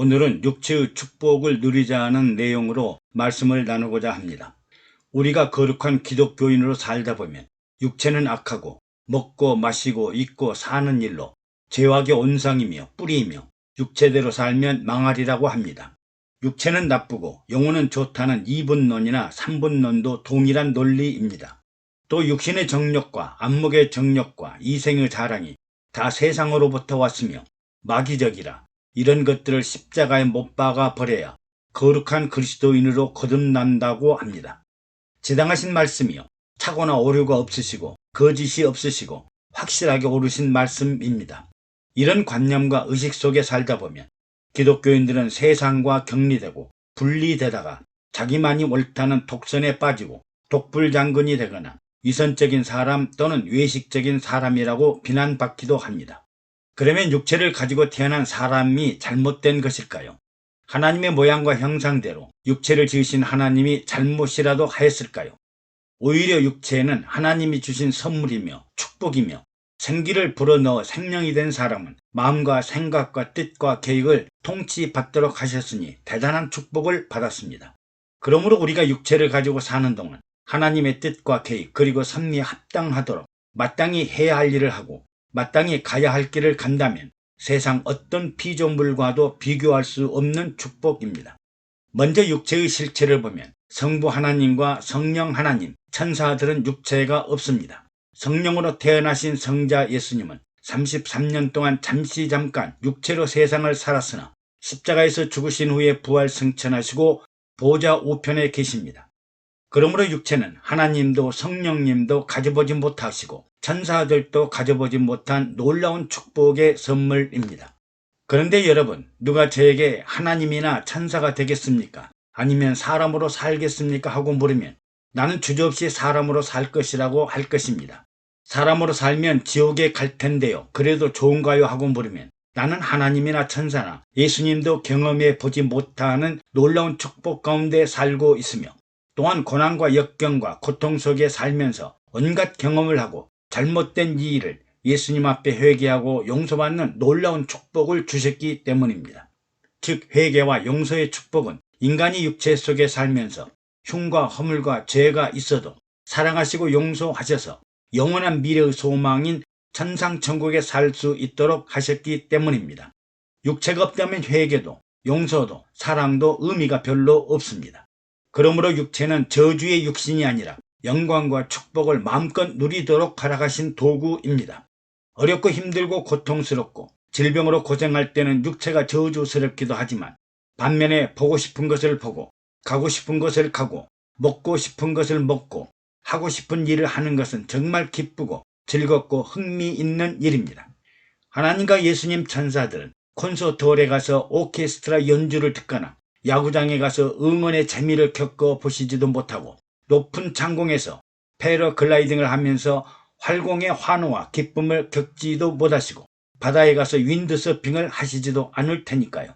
오늘은 육체의 축복을 누리자는 내용으로 말씀을 나누고자 합니다. 우리가 거룩한 기독교인으로 살다 보면 육체는 악하고 먹고 마시고 입고 사는 일로 죄악의 온상이며 뿌리이며 육체대로 살면 망하리라고 합니다. 육체는 나쁘고 영혼은 좋다는 이분론이나 삼분론도 동일한 논리입니다. 또 육신의 정욕과 안목의 정욕과 이생의 자랑이 다 세상으로부터 왔으며 마귀적이라 이런 것들을 십자가에 못 박아 버려야 거룩한 그리스도인으로 거듭난다고 합니다. 지당하신 말씀이요 착오나 오류가 없으시고 거짓이 없으시고 확실하게 옳으신 말씀입니다. 이런 관념과 의식 속에 살다 보면 기독교인들은 세상과 격리되고 분리되다가 자기만이 옳다는 독선에 빠지고 독불장군이 되거나 위선적인 사람 또는 외식적인 사람이라고 비난받기도 합니다. 그러면 육체를 가지고 태어난 사람이 잘못된 것일까요? 하나님의 모양과 형상대로 육체를 지으신 하나님이 잘못이라도 하였을까요? 오히려 육체는 하나님이 주신 선물이며 축복이며 생기를 불어넣어 생명이 된 사람은 마음과 생각과 뜻과 계획을 통치받도록 하셨으니 대단한 축복을 받았습니다. 그러므로 우리가 육체를 가지고 사는 동안 하나님의 뜻과 계획 그리고 섭리에 합당하도록 마땅히 해야 할 일을 하고 마땅히 가야 할 길을 간다면 세상 어떤 피조물과도 비교할 수 없는 축복입니다. 먼저 육체의 실체를 보면 성부 하나님과 성령 하나님, 천사들은 육체가 없습니다. 성령으로 태어나신 성자 예수님은 33년 동안 잠깐 육체로 세상을 살았으나 십자가에서 죽으신 후에 부활 승천하시고 보좌 우편에 계십니다. 그러므로 육체는 하나님도 성령님도 가져보지 못하시고 천사들도 가져보지 못한 놀라운 축복의 선물입니다. 그런데 여러분, 누가 저에게 하나님이나 천사가 되겠습니까? 아니면 사람으로 살겠습니까? 하고 물으면 나는 주저없이 사람으로 살 것이라고 할 것입니다. 사람으로 살면 지옥에 갈 텐데요. 그래도 좋은가요? 하고 물으면 나는 하나님이나 천사나 예수님도 경험해 보지 못하는 놀라운 축복 가운데 살고 있으며 또한 고난과 역경과 고통 속에 살면서 온갖 경험을 하고 잘못된 이 일을 예수님 앞에 회개하고 용서받는 놀라운 축복을 주셨기 때문입니다. 즉 회개와 용서의 축복은 인간이 육체 속에 살면서 흉과 허물과 죄가 있어도 사랑하시고 용서하셔서 영원한 미래의 소망인 천상천국에 살 수 있도록 하셨기 때문입니다. 육체가 없다면 회개도 용서도 사랑도 의미가 별로 없습니다. 그러므로 육체는 저주의 육신이 아니라 영광과 축복을 마음껏 누리도록 허락하신 도구입니다. 어렵고 힘들고 고통스럽고 질병으로 고생할 때는 육체가 저주스럽기도 하지만 반면에 보고 싶은 것을 보고 가고 싶은 것을 가고 먹고 싶은 것을 먹고 하고 싶은 일을 하는 것은 정말 기쁘고 즐겁고 흥미있는 일입니다. 하나님과 예수님 천사들은 콘서트홀에 가서 오케스트라 연주를 듣거나 야구장에 가서 응원의 재미를 겪어보시지도 못하고 높은 창공에서 패러글라이딩을 하면서 활공의 환호와 기쁨을 겪지도 못하시고 바다에 가서 윈드서핑을 하시지도 않을 테니까요.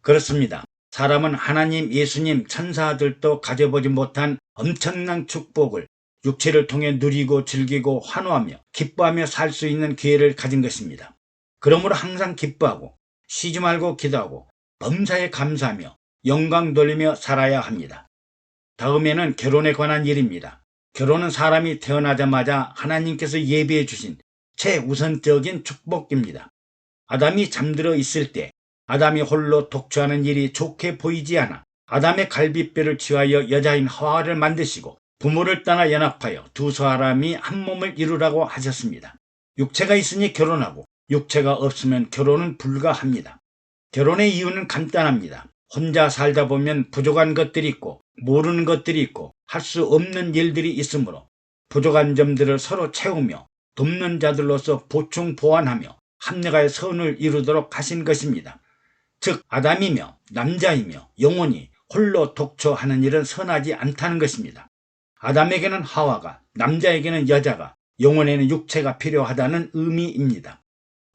그렇습니다. 사람은 하나님, 예수님, 천사들도 가져보지 못한 엄청난 축복을 육체를 통해 누리고 즐기고 환호하며 기뻐하며 살 수 있는 기회를 가진 것입니다. 그러므로 항상 기뻐하고 쉬지 말고 기도하고 범사에 감사하며 영광 돌리며 살아야 합니다. 다음에는 결혼에 관한 일입니다. 결혼은 사람이 태어나자마자 하나님께서 예비해 주신 최우선적인 축복입니다. 아담이 잠들어 있을 때 아담이 홀로 독주하는 일이 좋게 보이지 않아 아담의 갈빗뼈를 취하여 여자인 하와를 만드시고 부모를 떠나 연합하여 두 사람이 한 몸을 이루라고 하셨습니다. 육체가 있으니 결혼하고 육체가 없으면 결혼은 불가합니다. 결혼의 이유는 간단합니다. 혼자 살다 보면 부족한 것들이 있고 모르는 것들이 있고 할 수 없는 일들이 있으므로 부족한 점들을 서로 채우며 돕는 자들로서 보충 보완하며 합력하여 선을 이루도록 하신 것입니다. 즉 아담이며 남자이며 영혼이 홀로 독초하는 일은 선하지 않다는 것입니다. 아담에게는 하와가, 남자에게는 여자가, 영혼에는 육체가 필요하다는 의미입니다.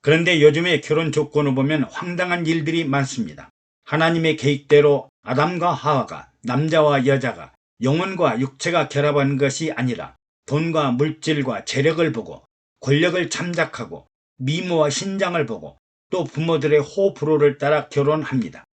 그런데 요즘의 결혼 조건을 보면 황당한 일들이 많습니다. 하나님의 계획대로 아담과 하와가, 남자와 여자가 영혼과 육체가 결합한 것이 아니라 돈과 물질과 재력을 보고 권력을 참작하고 미모와 신장을 보고 또 부모들의 호불호를 따라 결혼합니다.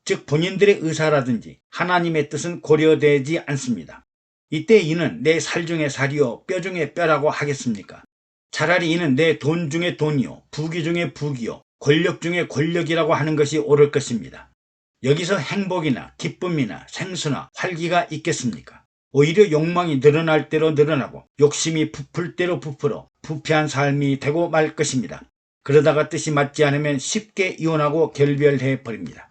즉 본인들의 의사라든지 하나님의 뜻은 고려되지 않습니다. 이때 이는 내 살 중에 살이요 뼈 중에 뼈라고 하겠습니까? 차라리 이는 내 돈 중에 돈이요 부귀 중에 부귀요 권력 중에 권력이라고 하는 것이 옳을 것입니다. 여기서 행복이나 기쁨이나 생수나 활기가 있겠습니까? 오히려 욕망이 늘어날 대로 늘어나고 욕심이 부풀 대로 부풀어 부패한 삶이 되고 말 것입니다. 그러다가 뜻이 맞지 않으면 쉽게 이혼하고 결별해 버립니다.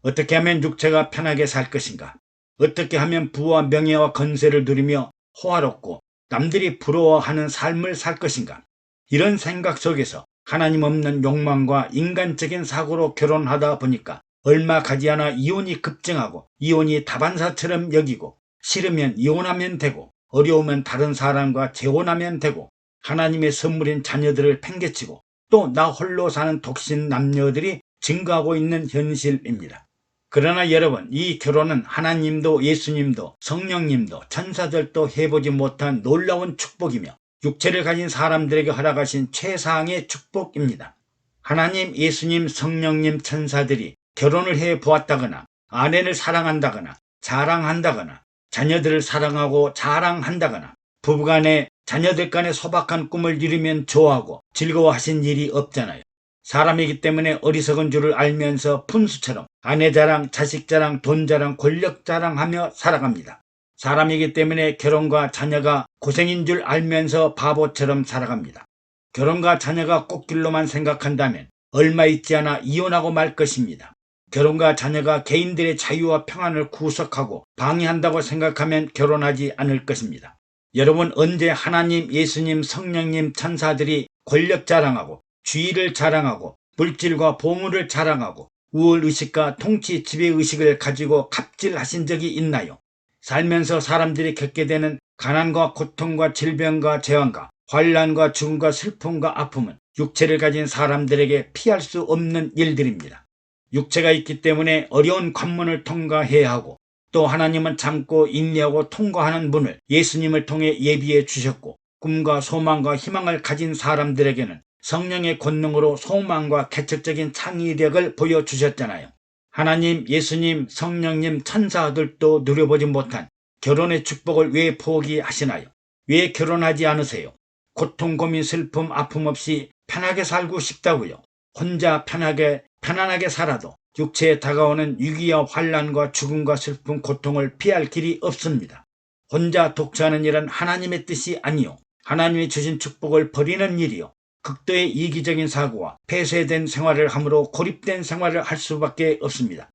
어떻게 하면 육체가 편하게 살 것인가? 어떻게 하면 부와 명예와 건세를 누리며 호화롭고 남들이 부러워하는 삶을 살 것인가? 이런 생각 속에서 하나님 없는 욕망과 인간적인 사고로 결혼하다 보니까 얼마 가지 않아 이혼이 급증하고 이혼이 다반사처럼 여기고 싫으면 이혼하면 되고 어려우면 다른 사람과 재혼하면 되고 하나님의 선물인 자녀들을 팽개치고 또 나 홀로 사는 독신 남녀들이 증가하고 있는 현실입니다. 그러나 여러분, 이 결혼은 하나님도 예수님도 성령님도 천사들도 해보지 못한 놀라운 축복이며 육체를 가진 사람들에게 허락하신 최상의 축복입니다. 하나님, 예수님, 성령님, 천사들이 결혼을 해 보았다거나 아내를 사랑한다거나 자랑한다거나 자녀들을 사랑하고 자랑한다거나 부부간에 자녀들 간에 소박한 꿈을 이루면 좋아하고 즐거워하신 일이 없잖아요. 사람이기 때문에 어리석은 줄을 알면서 푼수처럼 아내 자랑, 자식 자랑, 돈 자랑, 권력 자랑하며 살아갑니다. 사람이기 때문에 결혼과 자녀가 고생인 줄 알면서 바보처럼 살아갑니다. 결혼과 자녀가 꽃길로만 생각한다면 얼마 있지 않아 이혼하고 말 것입니다. 결혼과 자녀가 개인들의 자유와 평안을 구속하고 방해한다고 생각하면 결혼하지 않을 것입니다. 여러분, 언제 하나님, 예수님, 성령님, 천사들이 권력 자랑하고 주의를 자랑하고 물질과 보물을 자랑하고 우월의식과 통치 지배의식을 가지고 갑질하신 적이 있나요? 살면서 사람들이 겪게 되는 가난과 고통과 질병과 재앙과 환난과 죽음과 슬픔과 아픔은 육체를 가진 사람들에게 피할 수 없는 일들입니다. 육체가 있기 때문에 어려운 관문을 통과해야 하고 또 하나님은 참고 인내하고 통과하는 문을 예수님을 통해 예비해 주셨고 꿈과 소망과 희망을 가진 사람들에게는 성령의 권능으로 소망과 개척적인 창의력을 보여주셨잖아요. 하나님, 예수님, 성령님, 천사들도 누려보지 못한 결혼의 축복을 왜 포기하시나요? 왜 결혼하지 않으세요? 고통, 고민, 슬픔, 아픔 없이 편하게 살고 싶다고요. 혼자 편안하게 살아도 육체에 다가오는 위기와 환난과 죽음과 슬픔, 고통을 피할 길이 없습니다. 혼자 독처하는 일은 하나님의 뜻이 아니요 하나님이 주신 축복을 버리는 일이요 극도의 이기적인 사고와 폐쇄된 생활을 함으로 고립된 생활을 할 수밖에 없습니다.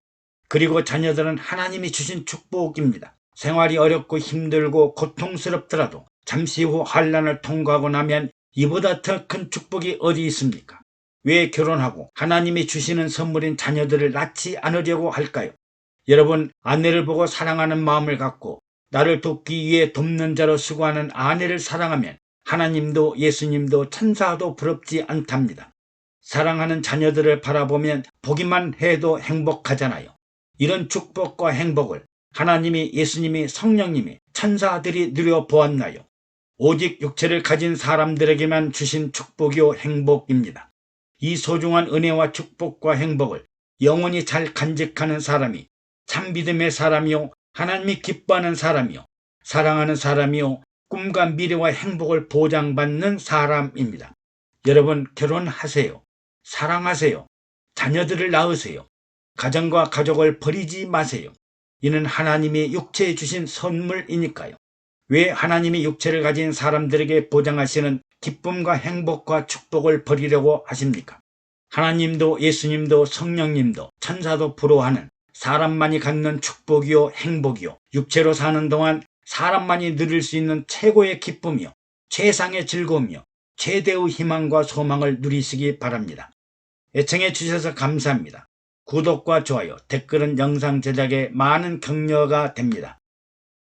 그리고 자녀들은 하나님이 주신 축복입니다. 생활이 어렵고 힘들고 고통스럽더라도 잠시 후 환난을 통과하고 나면 이보다 더 큰 축복이 어디 있습니까? 왜 결혼하고 하나님이 주시는 선물인 자녀들을 낳지 않으려고 할까요? 여러분, 아내를 보고 사랑하는 마음을 갖고 나를 돕기 위해 돕는 자로 수고하는 아내를 사랑하면 하나님도 예수님도 천사도 부럽지 않답니다. 사랑하는 자녀들을 바라보면 보기만 해도 행복하잖아요. 이런 축복과 행복을 하나님이, 예수님이, 성령님이, 천사들이 누려보았나요? 오직 육체를 가진 사람들에게만 주신 축복이요 행복입니다. 이 소중한 은혜와 축복과 행복을 영원히 잘 간직하는 사람이 참 믿음의 사람이요 하나님이 기뻐하는 사람이요 사랑하는 사람이요 꿈과 미래와 행복을 보장받는 사람입니다. 여러분, 결혼하세요. 사랑하세요. 자녀들을 낳으세요. 가정과 가족을 버리지 마세요. 이는 하나님이 육체에 주신 선물이니까요. 왜 하나님이 육체를 가진 사람들에게 보장하시는 기쁨과 행복과 축복을 버리려고 하십니까? 하나님도 예수님도 성령님도 천사도 부러워하는 사람만이 갖는 축복이요 행복이요 육체로 사는 동안 사람만이 누릴 수 있는 최고의 기쁨이요 최상의 즐거움이요 최대의 희망과 소망을 누리시기 바랍니다. 애청해 주셔서 감사합니다. 구독과 좋아요, 댓글은 영상 제작에 많은 격려가 됩니다.